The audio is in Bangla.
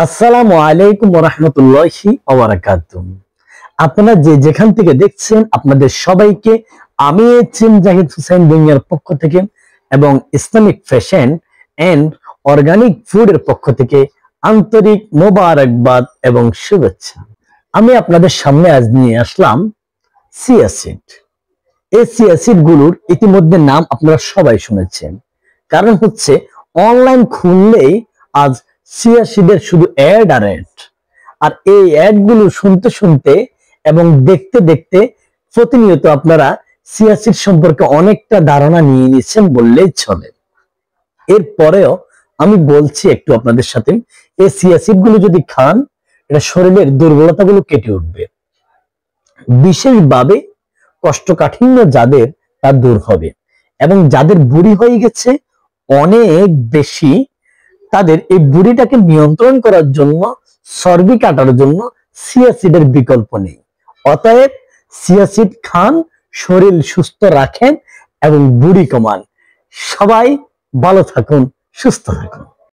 আসসালামু আলাইকুম ওয়া রাহমাতুল্লাহি ওয়া বারাকাতুহু। আপনারা যে যেখান থেকে দেখছেন আপনাদের সবাইকে আমি জাহিদ হোসেন দুনিয়ার পক্ষ থেকে এবং ইসলামিক ফ্যাশন এন্ড অর্গানিক ফুডের পক্ষ থেকে আন্তরিক মোবারকবাদ এবং শুভেচ্ছা। আমি আপনাদের সামনে আজ নিয়ে আসলাম চিয়া সিড। এই চিয়া সিড গুলোর ইতিমধ্যে নাম আপনারা সবাই শুনেছেন, কারণ হচ্ছে অনলাইন খুললেই আজ চিয়া সিডের শুধু অ্যাড আর অ্যাড। আর এই অ্যাড গুলো শুনতে শুনতে এবং দেখতে দেখতে প্রতিনিয়ত আপনারা চিয়া সিড সম্পর্কে অনেকটা ধারণা নিয়ে নিচ্ছেন বললেই চলে। এরপরেও আমি বলছি একটু আপনাদের সাথে, এই চিয়া সিড গুলো যদি খান এটা শরীরের দুর্বলতা গুলো কেটে উঠবে, বিশেষভাবে কোষ্ঠকাঠিন্য যাদের তা দূর হবে, এবং যাদের বুড়ি হয়ে গেছে অনেক বেশি তাদের এই বুড়িটাকে নিয়ন্ত্রণ করার জন্য, চর্বি কাটার জন্য চিয়া সিডের বিকল্প নেই। অতএব চিয়া সিড খান, শরীর সুস্থ রাখেন এবং বুড়ি কমান। সবাই ভালো থাকুন, সুস্থ থাকুন।